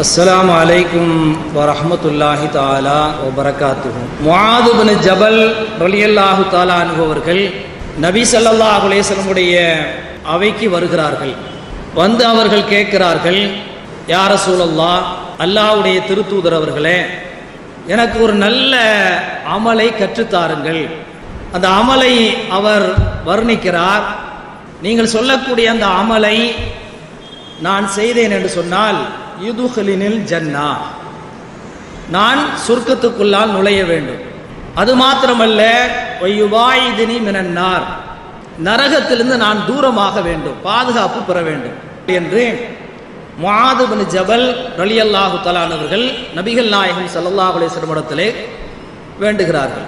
அஸ்ஸலாமு அலைக்கும் வரஹ்மத்துல்லாஹி தஆலா வபரகாத்துஹு. முஆது பின் ஜபல் ரலியல்லாஹு தஆலா அன்ஹு அவர்கள் நபி ஸல்லல்லாஹு அலைஹி வஸல்லம் உடைய அவைக்கு வருகிறார்கள். வந்து அவர்கள் கேட்கிறார்கள், யா ரசூலல்லாஹ், அல்லாஹ்வுடைய திருத்தூதர் அவர்களே, எனக்கு ஒரு நல்ல அமலை கற்றுத்தாருங்கள். அந்த அமலை அவர் வர்ணிக்கிறார். நீங்கள் சொல்லக்கூடிய அந்த அமலை நான் செய்தேன் என்று சொன்னால் யுதுஹலினில் ஜன்னா, நான் சொர்க்கத்துக்குள்ளால் நுழைய வேண்டும். அது மாத்திரமல்ல, வயுபாயிதினி மினன்னார், நரகத்திலிருந்து நான் தூரமாக வேண்டும், பாதுகாப்பு பெற வேண்டும் என்று முஆது பின் ஜபல் ரலியல்லாஹு தஆலா அவர்கள் நபிகள் நாயகம் ஸல்லல்லாஹு அலைஹி வஸல்லம் இடத்திலே வேண்டுகிறார்கள்.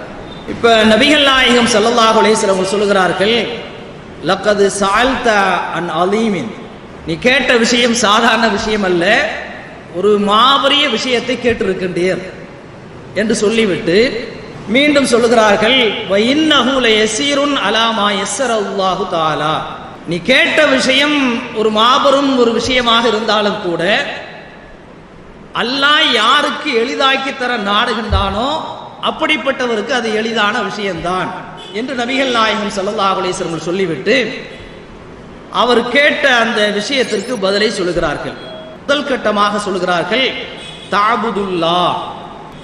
இப்ப நபிகள் நாயகம் ஸல்லல்லாஹு அலைஹி வஸல்லம் சொல்லுகிறார்கள், லக்கது சஅல்த அன் அலீமின், நீ கேட்ட விஷயம் சாதாரண விஷயம் அல்ல, ஒரு மாபெரிய விஷயத்தை கேட்டிருக்கின்றீர் என்று சொல்லிவிட்டு மீண்டும் சொல்லுகிறார்கள், வஇன்னஹு லயஸீருன் அலா மா யஸ்ஸரல்லாஹு தஆலா, நீ கேட்ட விஷயம் ஒரு மாபெரும் ஒரு விஷயமாக இருந்தாலும் கூட அல்லாஹ் யாருக்கு எளிதாக்கி தர நாடுகின்றானோ அப்படிப்பட்டவருக்கு அது எளிதான விஷயம்தான் என்று நபிகள் நாயகம் ஸல்லல்லாஹு அலைஹி வஸல்லம் சொல்லிவிட்டு அவர் கேட்ட அந்த விஷயத்திற்கு பதிலை சொல்லுகிறார்கள். முதல் கட்டமாக சொல்லுகிறார்கள், தாபுதுல்லா,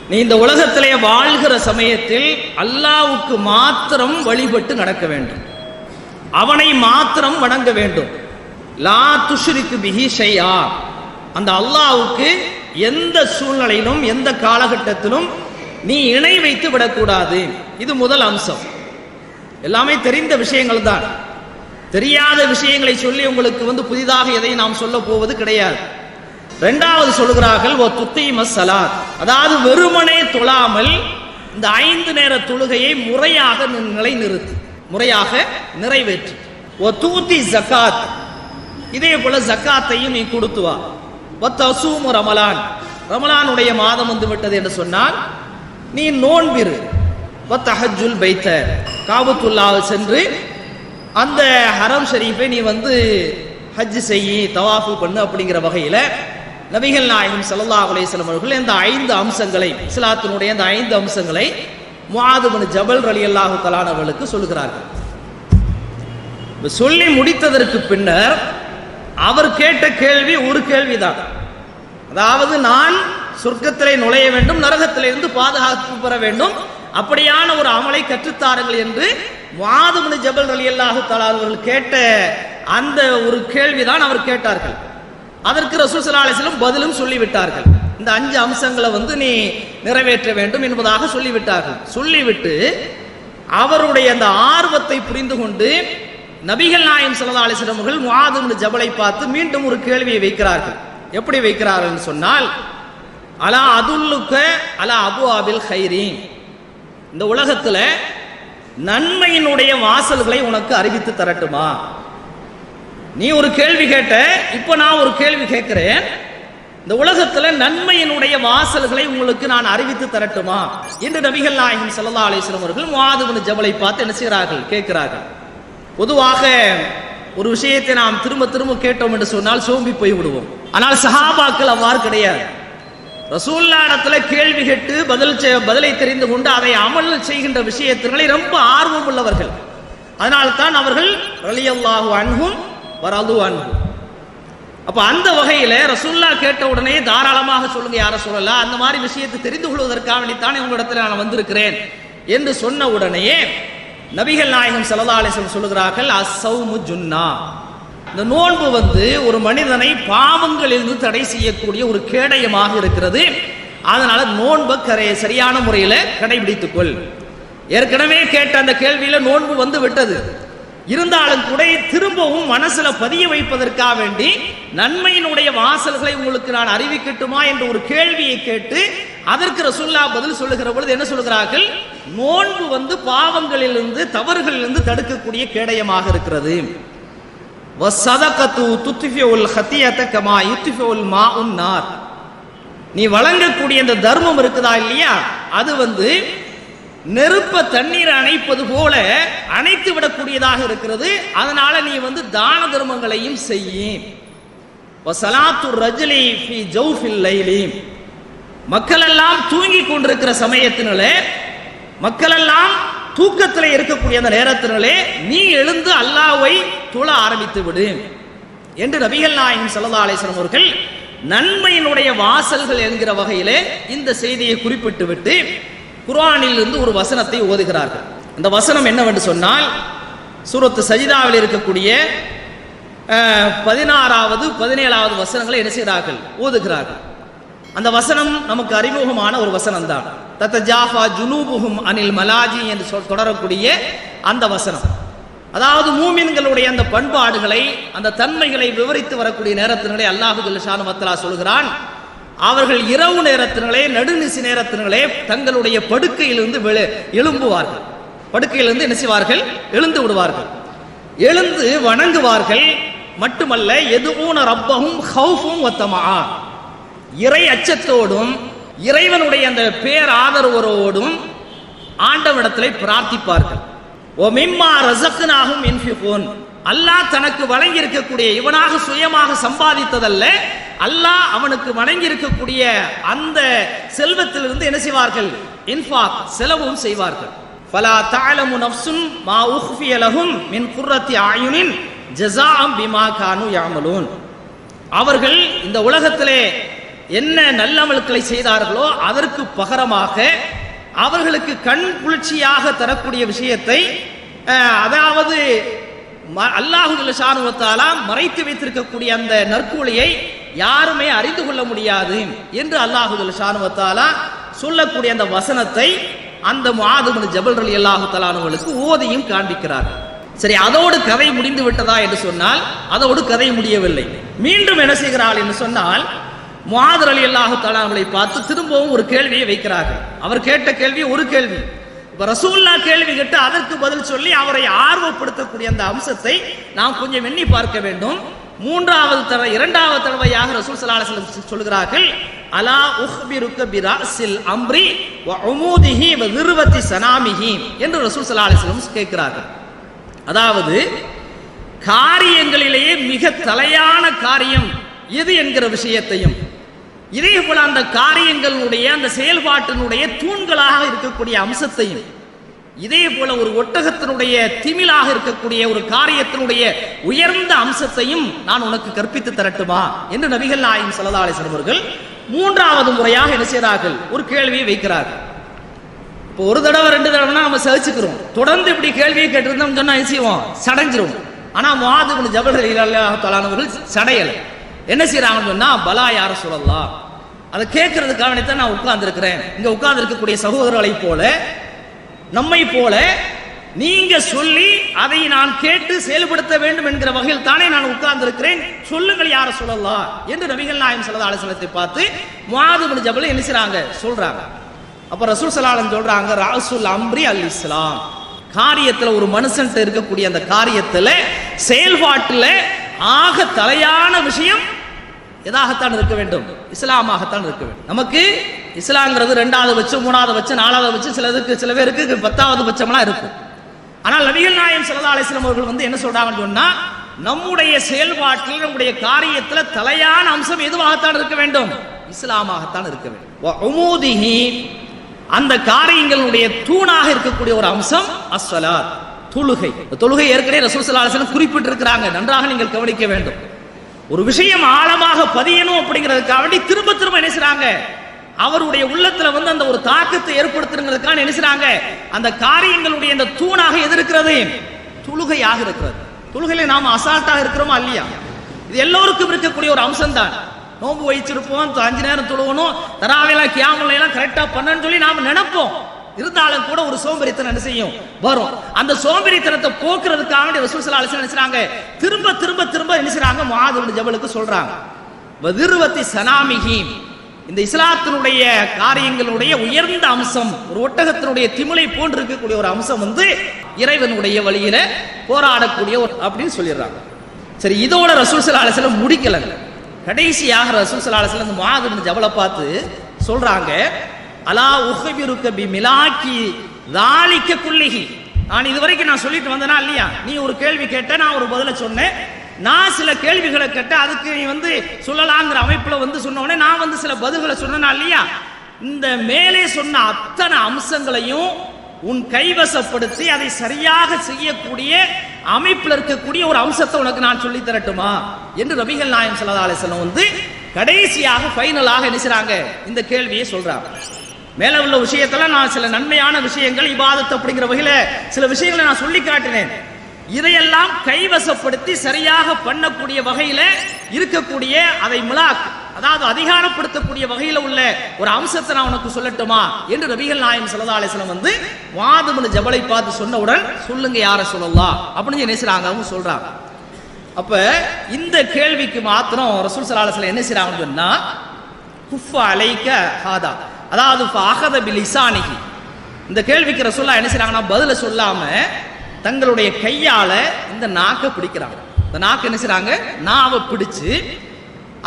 நீ இந்த உலகத்திலே வாழ்கிற சமயத்தில் அல்லாஹ்வுக்கு மாத்திரம் வழிபட்டு நடக்க வேண்டும், அவனை மாத்திரம் வணங்க வேண்டும். லா துஷ்ரிக்கு பிஹி ஷைஆ, அந்த அல்லாஹ்வுக்கு எந்த சூழ்நிலையிலும் எந்த காலகட்டத்திலும் நீ இணை வைத்து விடக்கூடாது. இது முதல் அம்சம். எல்லாமே தெரிந்த விஷயங்கள் தான், தெரியாத விஷயங்களை சொல்லி உங்களுக்கு புதிதாக எதை நாம் சொல்ல போவது கிடையாது. இரண்டாவது சொல்லுகிறார்கள், ஓ துத்தீம ஸலாத், அதாவது வெறுமனே தொழாமல் இந்த 5 நேர தொழுகையை முறையாக நிலைநிறுத்து, முறையாக நிறைவேற்று. ஓ தூத்தி ஜகாத், இதே போல ஜகாத்தையும் நீ கொடுத்து வா. ஓ தசூமு ரமலான், ரமலானுடைய மாதம் வந்து விட்டது என்று சொன்னால் நீ நோன்பிரு. ஓ தஹஜ்ஜுல் பைத்த, காபத்துல்லாஹ் சென்று அந்த ஹரம் ஷரீஃபை நீ ஹஜ் செய்யி, தவாஃபு பண்ணு அப்படிங்கிற வகையில் நபிகள் நாயகம் ஸல்லல்லாஹு அலைஹி வஸல்லம் அவர்கள் இந்த 5 அம்சங்களை, இஸ்லாத்தினுடைய இந்த 5 அம்சங்களை முஆது பின் ஜபல் ரலியல்லாஹு தஆலா அவர்களுக்கு சொல்லுகிறார்கள். சொல்லி முடித்ததற்கு பின்னர் அவர் கேட்ட கேள்வி ஒரு கேள்விதான், அதாவது நான் சொர்க்கத்திலே நுழைய வேண்டும், நரகத்திலிருந்து பாதுகாப்பு பெற வேண்டும், அப்படியான ஒரு அமலை கற்றுத்தாருங்கள் என்று முஆது பின் ஜபல் ரலியல்லாஹு தஆலா அவர்கள் கேட்ட அந்த ஒரு கேள்விதான் அவர் கேட்டார்கள். அதற்கு ரசூல் ஸல்லல்லாஹு அலைஹி வஸல்லம் பதிலும் சொல்லிவிட்டார்கள். இந்த 5 அம்சங்களை நீ நிறைவேற்ற வேண்டும் என்பதாக சொல்லிவிட்டார்கள். சொல்லிவிட்டு அவருடைய அந்த ஆர்வத்தை புரிந்து கொண்டு நபிகள் நாயகம் ஸல்லல்லாஹு அலைஹி வஸல்லம் அவர்கள் முஆது பின் ஜபலை பார்த்து மீண்டும் ஒரு கேள்வியை வைக்கிறார்கள். எப்படி வைக்கிறார்கள் சொன்னால், அலா அதுல்லுக அலா அபுவாபில் கைரீன், இந்த உலகத்துல நன்மையினுடைய வாசல்களை உனக்கு அறிவித்து தரட்டுமா? நீ ஒரு கேள்வி கேட்ட, இப்ப நான் ஒரு கேள்வி கேட்கிறேன், இந்த உலகத்துல நன்மையினுடைய வாசல்களை உங்களுக்கு நான் அறிவித்து தரட்டுமா என்று நபிகள் நாயகம் ஸல்லல்லாஹு அலைஹி வஸல்லம் அவர்கள் முஆது பின் ஜபலை பார்த்து என்ன செய்கிறார்கள், கேட்கிறார்கள். பொதுவாக ஒரு விஷயத்தை நாம் திரும்ப திரும்ப கேட்டோம் என்று சொன்னால் சோம்பி போய் விடுவோம். ஆனால் சஹாபாக்கள் அவ்வாறு கிடையாது. ரசூலுல்லாஹ்விடத்துல கேள்வி கேட்டு பதிலை தெரிந்து கொண்டு அதை அமல் செய்கின்ற விஷயத்திலே ரொம்ப ஆர்வம் உள்ளவர்கள். அதனால தான் அவர்கள் ரலியல்லாஹு அன்ஹும் வரது அன்ஹு. அப்ப அந்த வகையில ரசூலுல்லாஹ் கேட்ட உடனே தாராளமாக சொல்லுங்க யார சொல்லலாம், அந்த மாதிரி விஷயத்தை தெரிந்து கொள்வதற்காக வேண்டித்தான் உங்களிடத்தில் நான் வந்திருக்கிறேன் என்று சொன்ன உடனேயே நபிகள் நாயகம் ஸல்லல்லாஹு அலைஹி வஸல்லம் சொல்லுகிறார்கள், அஸ்ஸௌமு ஜுன்னா, இந்த நோன்பு ஒரு மனிதனை பாவங்களிலிருந்து தடை செய்யக்கூடிய ஒரு கேடயமாக இருக்கிறது. அதனால நோன்பை சரியான முறையில் கடைபிடித்துக்கொள். ஏற்கனவே கேட்ட அந்த கேள்வியில நோன்பு விட்டது, இருந்தாலும் கூட திரும்பவும் மனசுல பதிய வைப்பதற்காக வேண்டி நன்மையினுடைய வாசல்களை உங்களுக்கு நான் அறிவிக்கட்டுமா என்ற ஒரு கேள்வியை கேட்டு அதற்கு ரசூலுல்லாஹ் பதில் சொல்லுகிற பொழுது என்ன சொல்கிறார்கள், நோன்பு பாவங்களிலிருந்து தவறுகளிலிருந்து தடுக்கக்கூடிய கேடயமாக இருக்கிறது. வஸதகத்து துத்ஃபிஉல் ஹத்தியத கமா யுத்ஃபிஉல் மாஉன் நார், நீ வழங்கக்கூடிய அந்த தர்மம் இருக்குதா இல்லையா, அது நெருப்ப தண்ணீரை அணைப்பது போல அணைத்து விடக்கூடியதாக இருக்கிறது. அதனால நீ தான தர்மங்களையும் செய்ய. வஸலாத்து ரஜுலி ஃபீ ஜௌஃபில் லைலி, மக்கள் எல்லாம் தூங்கி கொண்டிருக்கிற சமயத்தினாலே, மக்கள் எல்லாம் தூக்கத்தில் இருக்கக்கூடிய அந்த நேரத்தினாலே நீ எழுந்து அல்லாஹ்வை தொழ ஆரம்பித்து விடு என்று நபிகள் நாயகம் ஸல்லல்லாஹு அலைஹி வஸல்லம் அவர்கள் நன்மையினுடைய வாசல்கள் என்கிற வகையிலே இந்த செய்தியை குறிப்பிட்டு விட்டு குர்ஆனில் இருந்து ஒரு வசனத்தை ஓதுகிறார்கள். அந்த வசனம் என்னவென்று சொன்னால், சூரத்து சஜிதாவில் இருக்கக்கூடிய 16வது 17வது வசனங்களை என்ன செய்கிறார்கள், ஓதுகிறார்கள். அந்த வசனம் நமக்கு அறிமுகமான ஒரு வசனம் தான். தத்தஜாஃபா ஜுனூபுஹும் அனில் மலாஜி என்று தொடரக்கூடிய அந்த வசனம், அதாவது மூமின்களுடைய அந்த பண்பாடுகளை, அந்த தன்மைகளை விவரித்து வரக்கூடிய நேரத்தினாலே அல்லாஹு ஜல்ல ஷானஹு வ தஆலா சொல்கிறான், அவர்கள் இரவு நேரத்தினாலே, நடுநிசி நேரத்தினாலே தங்களுடைய படுக்கையிலிருந்து எழும்புவார்கள். படுக்கையிலிருந்து என்ன செய்வார்கள், எழுந்து விடுவார்கள், எழுந்து வணங்குவார்கள். மட்டுமல்ல, எதுஊன ரப்பஹும் ஹௌஃபும் வ தமஆ, இறை அச்சத்தோடும் இறைவனுடைய அந்த பேர் ஆதரவோடும் ஆண்டவனிடத்திலே பிரார்த்திப்பார்கள். ஓ மிம்மா ரஸக்னாஹும் யன்ஃபிகூன், அல்லாஹ் தனக்கு வழங்கி இருக்கக்கூடிய, இவனாக சுயமாக சம்பாதித்ததல்ல, அல்லாஹ் அவனுக்கு வழங்கி இருக்கக்கூடிய அந்த செல்வத்திலிருந்து என்ன செய்வார்கள், இன்ஃபாக், செலவும் செய்வார்கள். ஃபலா தஅலமு நஃப்சுன் மா உஃபிய லஹும் மின் குர்ரத்தி அயுனின் ஜஸாஅம் பிமா கானூ யஅமலூன், அவர்கள் இந்த உலகத்திலே என்ன நல்லமல்களை செய்தார்களோ அதற்கு பகரமாக அவர்களுக்கு கண் குளிர்ச்சியாக தரக்கூடிய விஷயத்தை, அதாவது அல்லாஹு ஜல்ல ஷானஹு வ தஆலா மறைத்து வைத்திருக்கக்கூடிய அந்த நற்கூலியை யாருமே அறிந்து கொள்ள முடியாது என்று அல்லாஹு ஜல்ல ஷானஹு வ தஆலா சொல்லக்கூடிய அந்த வசனத்தை அந்த முஆது பின் ஜபல் ரலியல்லாஹு தஆலா அவர்களுக்கு ஓதியும் காண்பிக்கிறார். சரி, அதோடு கதை முடிந்து விட்டதா என்று சொன்னால் அதோடு கதை முடியவில்லை. மீண்டும் என்ன செய்கிறாள் என்று சொன்னால், முஆது ரலியல்லாஹு தஆலா அவர்களை பார்த்து திரும்பவும் ஒரு கேள்வியை வைக்கிறார்கள். அவர் கேட்ட கேள்வி ஒரு கேள்வி. இப்ப ரசூலுல்லாஹ் கேள்வி கேட்டு அதற்கு பதில் சொல்லி அவரை ஆர்வப்படுத்தக்கூடிய அந்த அம்சத்தை நாம் கொஞ்சம் எண்ணி பார்க்க வேண்டும். இரண்டாவது தடவையாக ரசூல் ஸல்லல்லாஹு அலைஹி வஸல்லம் சொல்கிறார்கள், அலா உஹ்பிருக்க பிராஸில் அம்ரி வ உமூதிஹி வ திர்வத்தி சனாமிஹி என்று ரசூல் ஸல்லல்லாஹு அலைஹி வஸல்லம் கேட்கிறார்கள். அதாவது காரியங்களிலேயே மிக தலையான காரியம் எது என்கிற விஷயத்தையும், இதே போல அந்த காரியங்களுடைய அந்த செயல்பாட்டினுடைய தூண்களாக இருக்கக்கூடிய அம்சத்தையும், இதே போல ஒரு ஒட்டகத்தினுடைய திமிலாக இருக்கக்கூடிய ஒரு காரியத்தினுடைய உயர்ந்த அம்சத்தையும் நான் உனக்கு கற்பித்து தரட்டுமா என்று நபிகள் நாயகம் ஸல்லல்லாஹு அலைஹி வஸல்லம் அவர்கள் மூன்றாவது முறையாக என்ன செய்கிறார்கள், ஒரு கேள்வியை வைக்கிறார்கள். இப்போ ஒரு தடவை ரெண்டு தடவைனா நம்ம சகிச்சுக்கிறோம். தொடர்ந்து இப்படி கேள்வியை கேட்டிருந்தோம் சொன்னா என்ன செய்வோம், சடைஞ்சிரும். ஆனா முஆது பின் ஜபல் ரலியல்லாஹு தஆலா அவர்கள் சடையல. என்ன செய்யறாங்கன்னு சொன்னா, பலா யா ரசூலல்லாஹ், அதை கேட்கறதுக்காக தான் நான் உட்கார்ந்துருக்கிறேன். இங்க உட்கார்ந்து இருக்கக்கூடிய சகோதரர்களை போல, நம்மை போல நீங்க சொல்லி அதை நான் கேட்டு செயல்படுத்த வேண்டும் என்கிற வகையில் தானே நான் உட்கார்ந்து இருக்கிறேன், சொல்லுங்கள் யா ரசூலல்லாஹ் என்று நபிகள் நாயகம் ஸல்லல்லாஹு அலைஹி வஸல்லத்தை பார்த்து முஆது பின் ஜபல் என்ன செய்றாங்க, சொல்றாங்க. அப்ப ரசூல் ஸல்லல்லாஹு அலைஹி வஸல்லம் சொல்றாங்க, ராசுல் அம்ரி அல் இஸ்லாம், காரியத்துல ஒரு மனுஷன்ட்ட இருக்கக்கூடிய அந்த காரியத்துல செயல்பாட்டுல ஆக தலையான விஷயம் எதாகத்தான் இருக்க வேண்டும், இஸ்லாமாகத்தான் இருக்க வேண்டும். நமக்கு இஸ்லாம்ங்கிறது 2வது பட்சம், 3வது பட்சம், 4வது பட்சம், சில பேருக்கு 10வது பட்சம்லாம் இருக்கும். ஆனால் நபிகள் நாயகம் ஸல்லல்லாஹு அலைஹி வஸல்லம் அவர்கள் என்ன சொல்றாங்கன்னு சொன்னா, நம்முடைய செயல்பாட்டில் நம்முடைய காரியத்துல தலையான அம்சம் எதுவாகத்தான் இருக்க வேண்டும், இஸ்லாமாகத்தான் இருக்க வேண்டும். உமூதிஹி, அந்த காரியங்களுடைய தூணாக இருக்கக்கூடிய ஒரு அம்சம் அஸ்ஸலாத், தொழுகை. தொழுகை ஏற்கனவே ரசூல் ஸல்லல்லாஹு அலைஹி வஸல்லம் குறிப்பிட்டிருக்கிறாங்க, நன்றாக நீங்கள் கவனிக்க வேண்டும். ஒரு விஷயம் ஆழமாக பதியணும் அப்படிங்கிறதுக்காக வேண்டி திரும்ப திரும்ப என்ன செய்றாங்க, அவருடைய உள்ளத்துல அந்த ஒரு தாக்கத்தை ஏற்படுத்துறதுக்காக என்ன செய்றாங்க, அந்த காரியங்களுடைய அந்த தூணாக எது இருக்கிறது, தொழுகையாக இருக்கிறது. தொழுகையில நாம அசால்ட்டாக இருக்கிறோமா இல்லையா, இது எல்லோருக்கும் இருக்கக்கூடிய ஒரு அம்சம் தான். நோன்பு வச்சிருப்போம், 5 நேரம் தொழுவணும், தராவிலாம் கியாமுல் எல்லாம் கரெக்டா பண்ணணும்னு சொல்லி நாம நினைப்போம். இருந்தாலும் கூட ஒரு சோம்பேறித்தனம் என்ன செய்யும், வரும். அந்த சோம்பேறித்தனத்தை போக்குறதுக்காக ரசூல் ஸல்லல்லாஹு அலைஹி வஸல்லம் என்ன செய்றாங்க, திரும்ப திரும்ப திரும்ப என்ன செய்றாங்க, முஆது பின் ஜபலுக்கு சொல்றாங்க, வதிர்வத்தி சனாமிஹி, இந்த இஸ்லாத்தினுடைய காரியங்களுடைய உயர்ந்த அம்சம், ஒரு ஒட்டகத்தினுடைய திமிலை போன்று இருக்கக்கூடிய ஒரு அம்சம் இறைவனுடைய வழியில போராடக்கூடிய அப்படின்னு சொல்லிடுறாங்க. சரி, இதோட ரசூல் ஸல்லல்லாஹு அலைஹி வஸல்லம் முடிக்கல. கடைசியாக ரசூல் ஸல்லல்லாஹு அலைஹி வஸல்லம் முஆது பின் ஜபலை பார்த்து சொல்றாங்க, அலா உஹ்பிருக்க பி மிலாக்கி ذالிக குல்லிஹி, நான் இதுவரைக்கும் நான் சொல்லிட்டு வந்தேனா இல்லையா, நீ ஒரு கேள்வி கேட்ட, நான் ஒரு பதில சொன்னேன், நான் சில கேள்விகளை கேட்ட அதுக்கு நீ வந்து சொல்லலாங்கிற அமைப்புல வந்து சொன்ன உடனே நான் வந்து சில பதில்களை சொன்னா இல்லையா, இந்த மேலே சொன்ன அத்தனை அம்சங்களையும் உன் கைவசப்படுத்தி அதை சரியாக செய்யக்கூடிய அமைப்பில் இருக்கக்கூடிய ஒரு அம்சத்தை உனக்கு நான் சொல்லி தரட்டுமா என்று நபிகள் நாயகம் ஸல்லல்லாஹு அலைஹி வஸல்லம் வந்து கடைசியாக ஃபைனலாக என்ன செய்றாங்க, இந்த கேள்வியை சொல்றாங்க. மேல உள்ள விஷயத்துல நான் சில நன்மையான விஷயங்கள் இபாதத் அப்படிங்கிற வகையில சில விஷயங்களை நான் சொல்லி காட்டினேன். இதையெல்லாம் கைவசப்படுத்தி சரியாக பண்ணக்கூடிய வகையில இருக்கக்கூடிய அதை மிலாக், அதாவது அதிகாரப்படுத்தக்கூடிய வகையில உள்ள ஒரு அம்சத்தை நான் உனக்கு சொல்லட்டுமா என்று நபிகள் நாயகம் ஸல்லல்லாஹு அலைஹி வஸல்லம் வந்து முஆத் இப்னு ஜபலை பார்த்து சொன்னவுடன் சொல்லுங்க யார சொல்லலாம் அப்படின்னு என்ன செய்றாங்க, அவங்க சொல்றாங்க. அப்ப இந்த கேள்விக்கு மாத்திரம் ரசூல் ஸல்லல்லாஹு அலைஹி வஸல்லம் என்ன செய்றாங்கன்னு சொன்னா, குஃப அலைக ஹாதா, அதாவது ஃபஅஹத பிலிசானிஹி, இந்த கேள்விக்கு ரசூலுல்லாஹ் என்ன செய்றாங்கன்னா பதில சொல்லாம தங்களுடைய கையால இந்த நாக்கை பிடிக்கிறாங்க. இந்த நாக்கு என்ன செய்றாங்க, நாவை பிடிச்சு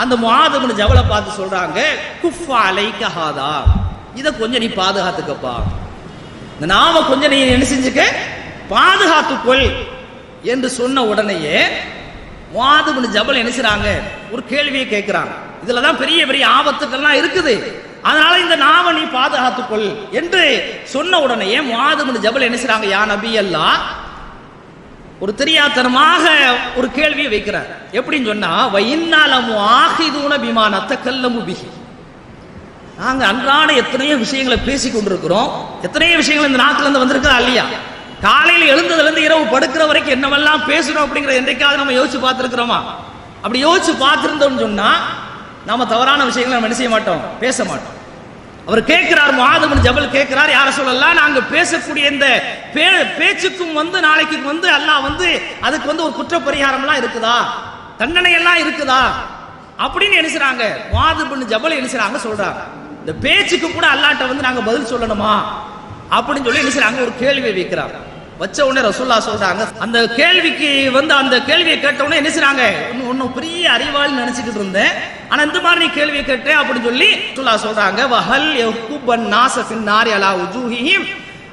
அந்த முஆத் இப்னு ஜபலை பார்த்து சொல்றாங்க, குஃப அலைக ஹாதா, இத கொஞ்சம் நீ பாதுகாத்துக்கப்பா, இந்த நாவை கொஞ்சம் நீ என்ன செஞ்சுக்க பாதுகாத்துக்கொள் என்று சொன்ன உடனேயே முஆத் இப்னு ஜபல் என்ன செய்றாங்க, ஒரு கேள்வியை கேட்கிறாங்க. இதுலதான் பெரிய பெரிய ஆபத்துக்கள்லாம் இருக்குது, அதனால இந்த நாவை நீ பாதுகாத்துக்கொள் என்று சொன்ன உடனே முஆத் இப்னு ஜபல் என்ன செய்றாங்க, யா நபி அல்லாஹ், ஒரு தெரியாதனமாக ஒரு கேள்வியை வைக்கிறார். எப்படின்னு சொன்னா, வஇன்னாலமு ஆஹிதுன பிமா நத்தகல்லமு பிஹி, நாங்க அன்றாட எத்தனையோ விஷயங்களை பேசி கொண்டிருக்கிறோம், எத்தனையோ விஷயங்கள் இந்த நாக்குல இருந்து வந்திருக்கா இல்லையா, காலையில் எழுந்ததுல இருந்து இரவு படுக்கிற வரைக்கும் என்னவெல்லாம் பேசுறோம் அப்படிங்கிற என்றைக்காவது நம்ம யோசிச்சு பார்த்திருக்கிறோமா? அப்படி யோசிச்சு பார்த்திருந்தோம்னு சொன்னா நாம தவறான விஷயங்களை நம்ம என்ன செய்ய மாட்டோம், பேச மாட்டோம். அவர் கேட்கிறார், முஆத் இப்னு ஜபல் கேட்கிறார், யார சொல்லலாம், நாங்க பேசக்கூடிய இந்த பேச்சுக்கும் வந்து நாளைக்கு வந்து அல்லாஹ் வந்து அதுக்கு வந்து ஒரு குற்ற பரிகாரம்லாம் இருக்குதா, தண்டனை எல்லாம் இருக்குதா அப்படின்னு என்ன செய்றாங்க, முஆத் இப்னு ஜபல் என்ன செய்றாங்க சொல்றாங்க, இந்த பேச்சுக்கு கூட அல்லாஹ்ட்ட வந்து நாங்க பதில் சொல்லணுமா அப்படின்னு சொல்லி என்ன செய்றாங்க, ஒரு கேள்வியை வைக்கிறாங்க. வச்ச உடனே ரசூலுல்லாஹ் சொல்றாங்க, அந்த கேள்விக்கு வந்து அந்த கேள்வியை கேட்ட உடனே என்ன செய்றாங்க, ஒன்னும் பெரிய அறிவாளி நினைச்சிட்டு இருந்தேன், ஆனா இந்த மாதிரி நீ கேள்வியை கேட்டே அப்படின்னு சொல்லி ரசூலுல்லாஹ் சொல்றாங்க, வஹல் யகுபன் நாஸ ஃபின் நாரி அலா உஜூஹிஹிம்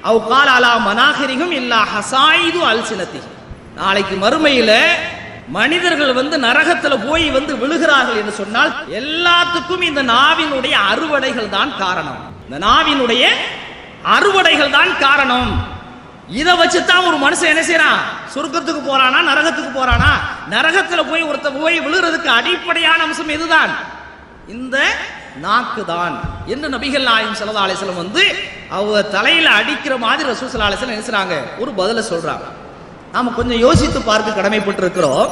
அவ் கால அலா மனாஹிரிஹிம் இல்லா ஹஸாயிது அல்சினதி, நாளைக்கு மறுமையில மனிதர்கள் வந்து நரகத்துல போய் வந்து விழுகிறார்கள் என்று சொன்னால் எல்லாத்துக்கும் இந்த நாவினுடைய அறுவடைகள் தான் காரணம், இந்த நாவினுடைய அறுவடைகள் தான் காரணம். இதை வச்சுதான் ஒரு மனுஷன் என்ன செய்யறான், சொர்க்கத்துக்கு போறானா நரகத்துக்கு போறானா, நரகத்துல போய் ஒருத்த போய் விழுறதுக்கு அடிப்படையான அம்சம் எதுதான், இந்த நாக்கு தான் என்று நபிகள் நாயகம் ஸல்லல்லாஹு அலைஹி வஸல்லம் வந்து அவங்க தலையில அடிக்கிற மாதிரி ரசூல் ஸல்லல்லாஹு அலைஹி வஸல்லம் என்ன செய்றாங்க, ஒரு பதில சொல்றாங்க. நாம கொஞ்சம் யோசித்து பார்க்க கடமைப்பட்டு இருக்கிறோம்.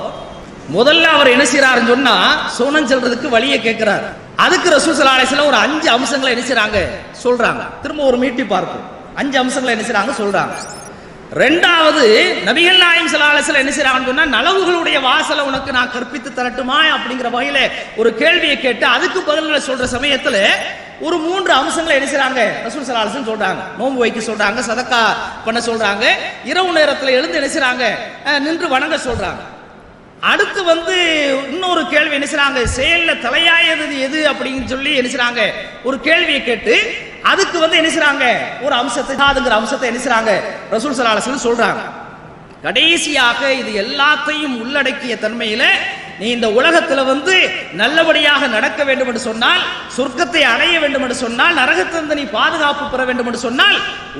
முதல்ல அவர் என்ன செய்யறாருன்னு சொன்னா, சோனம் செல்றதுக்கு வழியை கேட்கிறார். அதுக்கு ரசூல் ஸல்லல்லாஹு அலைஹி வஸல்லம் ஒரு 5 அம்சங்களை என்ன செய்றாங்க சொல்றாங்க. திரும்ப ஒரு மீட்டி பார்ப்போம். 5 அம்சங்களை என்ன செய்றாங்க சொல்றாங்க. ரெண்டாவது, நபிகள் நாயகம் ஸல்லல்லாஹு அலைஹி வஸல்லம் என்ன செய்றாங்கன்னு சொன்னா, நலவுகளுடைய வாசலை உனக்கு நான் கற்பித்து தரட்டுமா அப்படிங்கிற வகையில ஒரு கேள்வியை கேட்டு அதுக்கு பதில்களை சொல்ற சமயத்துல ஒரு 3 அம்சங்களை என்ன செய்றாங்க ரசூல் ஸல்லல்லாஹு அலைஹி வஸல்லம் சொல்றாங்க. நோன்பு வைக்க சொல்றாங்க, சதக்கா பண்ண சொல்றாங்க, இரவு நேரத்துல எழுந்து என்ன செய்றாங்க, நின்று வணங்க சொல்றாங்க. அடுத்து வந்து இன்னொரு கேள்வி என்ன செய்றாங்க, செயல்ல தலையாயது எது அப்படின்னு சொல்லி என்ன செய்றாங்க ஒரு கேள்வியை கேட்டு அதுக்கு வந்து என்ன செய்றாங்க ஒரு அம்சத்தை அதுங்கிற அம்சத்தை என்ன செய்றாங்க ரசூல் ஸல்லல்லாஹு அலைஹி வஸல்லம் சொல்றாங்க. கடைசியாக இது எல்லாத்தையும் உள்ளடக்கிய தன்மையில நீ இந்த உலகத்துல வந்து நல்லபடியாக நடக்க வேண்டும் என்று சொன்னால், சொர்க்கத்தை அடைய வேண்டும் என்று சொன்னால், நரகத்திலிருந்து நீ பாதுகாப்பு பெற வேண்டும் என்று சொன்னால்,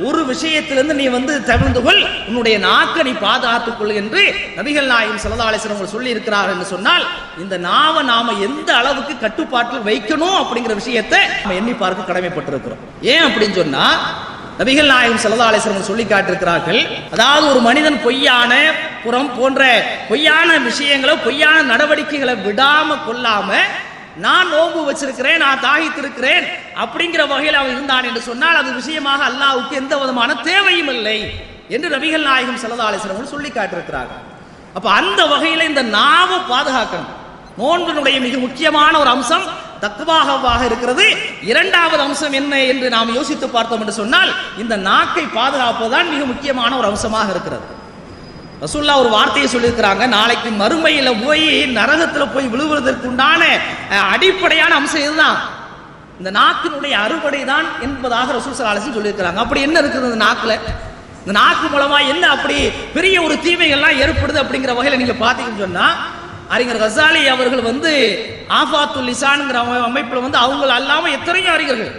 ஒரு விஷயத்திலிருந்து நீ வந்து தவிர்த்து கொள், உன்னுடைய நாக்கை நீ பாதுகாத்துக் கொள் என்று நபிகள் நாயகம் ஸல்லல்லாஹு அலைஹி வஸல்லம் சொல்லி இருக்கிறார் என்று சொன்னால், இந்த நாவை நாம எந்த அளவுக்கு கட்டுப்பாட்டில் வைக்கணும் அப்படிங்கிற விஷயத்தை நம்ம எண்ணி பார்க்க கடமைப்பட்டிருக்கிறோம். ஏன் அப்படின்னு சொன்னா, நபிகள் நாயகம் ஸல்லல்லாஹு அலைஹி வஸல்லம் சொல்லி காட்டியிருக்கிறார்கள், அதாவது ஒரு மனிதன் பொய்யான புறம் போன்ற பொய்யான விஷயங்களை பொய்யான நடவடிக்கைகளை விடாம கொள்ளாம நான் நோன்பு வச்சிருக்கிறேன், நான் தாகித்திருக்கிறேன் அப்படிங்கிற வகையில் அவன் இருந்தான் என்று சொன்னால் அது விஷயமாக அல்லாஹ்வுக்கு எந்த விதமான தேவையும் இல்லை என்று நபிகள் நாயகம் ஸல்லல்லாஹு அலைஹி வஸல்லம் சொல்லி காட்டியிருக்கிறார்கள். அப்ப அந்த வகையில இந்த நாவை பாதுகாக்கணும். நோன்பினுடைய மிக முக்கியமான ஒரு அம்சம் தக்வாஹாவாக இருக்கிறது. இரண்டாவது அம்சம் என்ன என்று நாம் யோசித்து பார்த்தோம் என்று சொன்னால், இந்த நாக்கை பாதுகாப்பதுதான் மிக முக்கியமான ஒரு அம்சமாக இருக்கிறது. ரசூலுல்லாஹ் ஒரு வார்த்தையை சொல்லியிருக்கிறாங்க, நாளைக்கு மறுமையில போய் நரகத்தில் போய் விழுவதற்குண்டான அடிப்படையான அம்சம் இதுதான், இந்த நாக்கினுடைய அறுவடை தான் என்பதாக ரசூல் ஸல்லல்லாஹு அலைஹி வஸல்லம் சொல்லியிருக்கிறாங்க. அப்படி என்ன இருக்குது இந்த நாக்குல, இந்த நாக்கு மூலமா என்ன அப்படி பெரிய ஒரு தீமைகள்லாம் ஏற்படுது அப்படிங்கிற வகையில் நீங்க பார்த்தீங்கன்னு சொன்னா, அறிஞர் கசாலி அவர்கள் வந்து ஆஃபாத்துல் லிசான்ங்கிற அமைப்பில் வந்து அவங்க அல்லாம எத்தனையோ அறிஞர்கள்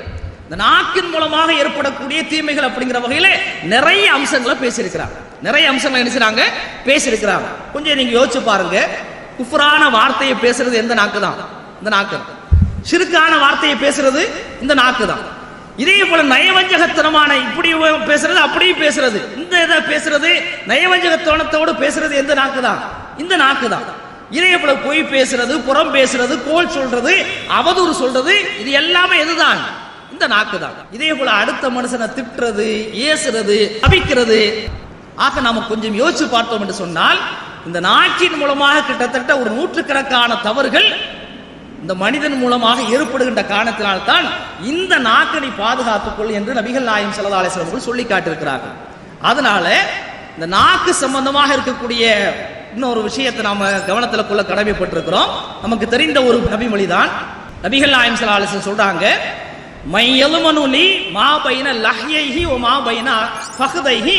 இந்த நாக்கின் மூலமாக ஏற்படக்கூடிய தீமைகள் அப்படிங்கிற வகையில நிறைய அம்சங்களை பேசியிருக்கிறாங்க. நிறைய அம்சங்களை நினைச்சாங்க பேசியிருக்கிறாங்க. கொஞ்சம் நீங்க யோசிச்சு பாருங்க, குஃப்ரான வார்த்தையை பேசுறது எந்த நாக்கு தான்? இந்த நாக்கு. ஷிர்கான வார்த்தையை பேசுறது இந்த நாக்கு தான். இதே போல நயவஞ்சகத்தனமான இப்படி பேசுறது அப்படியும் பேசுறது, இந்த இதை பேசுறது நயவஞ்சகத்தனத்தோடு பேசுறது எந்த நாக்கு தான்? இந்த நாக்கு தான். இதே போல பொய் பேசுறது, புறம் பேசுறது, கோல் சொல்றது, அவதூறு சொல்றது, இது எல்லாமே எதுதான்? இந்த நாக்கு தான். இதே போல அடுத்த மனுஷனை திட்டுறது, ஏசுறது, அபிக்கிறது. ஆக நாம கொஞ்சம் யோசிச்சு பார்த்தோம் என்று சொன்னால் இந்த நாக்கின் மூலமாக கிட்டத்தட்ட ஒரு நூற்றுக்கணக்கான தவறுகள் இந்த மனிதன் மூலமாக ஏற்படுகின்ற காரணத்தினால்தான் இந்த நாக்கை பாதுகாத்துக்கொள் என்று நபிகள் நாயகம் ஸல்லல்லாஹு அலைஹி வஸல்லம் சொல்லி காட்டியிருக்கிறார்கள். அதனால இந்த நாக்கு சம்பந்தமாக இருக்கக்கூடிய இன்னொரு விஷயத்தை நாம கவனத்தில் கொள்ள கடமைப்பட்டிருக்கிறோம். நமக்கு தெரிந்த ஒரு நபிமொழி தான். நபிகள் நாயகம் ஸல்லல்லாஹு அலைஹி வஸல்லம் சொல்றாங்க, மையலுமனுலி மா பைன லஹ்யைஹி வ மா பைன ஃபஹதைஹி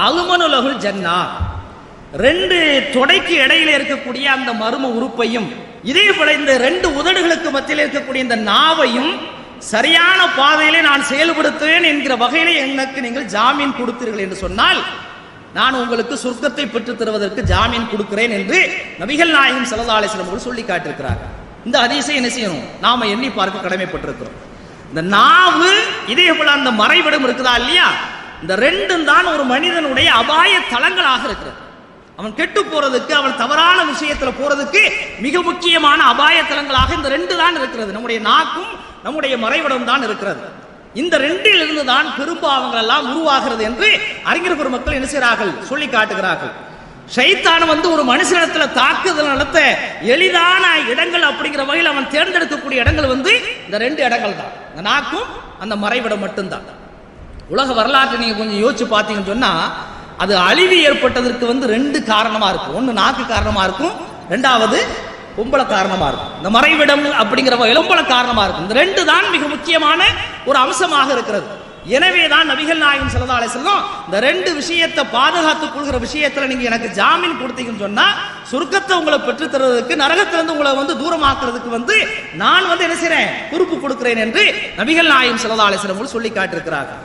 அலுமனு லஹுல் ஜன்னா. ரெண்டு தொடைக்கு இடையில இருக்கக்கூடிய அந்த மர்ம உறுப்பையும் இதே போல இந்த ரெண்டு உதடுகளுக்கு மத்தியில் இருக்கக்கூடிய இந்த நாவையும் சரியான பாதையிலே நான் செயல்படுத்துவேன் என்கிற வகையிலே எனக்கு நீங்கள் ஜாமீன் கொடுத்தீர்கள் என்று சொன்னால் நான் உங்களுக்கு சொர்க்கத்தை பெற்றுத் தருவதற்கு ஜாமீன் கொடுக்கிறேன் என்று நபிகள் நாயகம் ஸல்லல்லாஹு அலைஹி வஸல்லம் சொல்லி காட்டியிருக்கிறார்கள். இந்த ஹதீஸை என்ன செய்யணும்? நாம எண்ணி பார்க்க கடமைப்பட்டிருக்கிறோம். இந்த நாவு இதே போல அந்த மறைவிடம் இருக்குதா இல்லையா, இந்த ரெண்டும் தான் ஒரு மனிதனுடைய அபாய தளங்களாக இருக்கிறது. அவன் கெட்டு போறதுக்கு, அவன் தவறான விஷயத்துல போறதுக்கு மிக முக்கியமான அபாய தலங்களாக இந்த ரெண்டு தான் இருக்கிறது. நம்முடைய நாக்கும் நம்முடைய மறைவிடம் தான் இருக்கிறது. இந்த ரெண்டில் இருந்து தான் பெரும்பாவங்கள் எல்லாம் உருவாகிறது என்று அறிஞர் பெருமக்கள் என்ன செய்கிறார்கள்? சொல்லி காட்டுகிறார்கள். ஷைத்தான் வந்து ஒரு மனுஷனிடத்துல தாக்குதல் நடத்த எளிதான இடங்கள் அப்படிங்கிற வகையில் அவன் தேர்ந்தெடுக்கக்கூடிய இடங்கள் வந்து இந்த ரெண்டு இடங்கள் தான், இந்த நாக்கும் அந்த மறைவிடம் மட்டும்தான். உலக வரலாற்றை நீங்க கொஞ்சம் யோசிச்சு பார்த்தீங்கன்னு சொன்னா அது அழிவு ஏற்பட்டதற்கு வந்து ரெண்டு காரணமா இருக்கும். ஒன்று நாக்கு காரணமா இருக்கும், ரெண்டாவது பொம்பளை காரணமா இருக்கும். இந்த மறைவிடம் அப்படிங்கிற பொம்பளை காரணமா இருக்கும். இந்த ரெண்டு தான் மிக முக்கியமான ஒரு அம்சமாக இருக்கிறது. எனவே தான் நபிகள் நாயகம் ஸல்லல்லாஹு அலைஹி வஸல்லம் இந்த ரெண்டு விஷயத்தை பாதுகாத்துக் கொள்கிற விஷயத்துல நீங்க எனக்கு ஜாமீன் கொடுத்தீங்கன்னு சொன்னா சொர்க்கத்தை உங்களை பெற்றுத் தருவதற்கு, நரகத்திலிருந்து உங்களை வந்து தூரமாக்குறதுக்கு வந்து நான் வந்து என்ன செய்றேன்? பொறுப்பு கொடுக்கிறேன் என்று நபிகள் நாயகம் ஸல்லல்லாஹு அலைஹி வஸல்லம் சொல்லி காட்டியிருக்கிறார்கள்.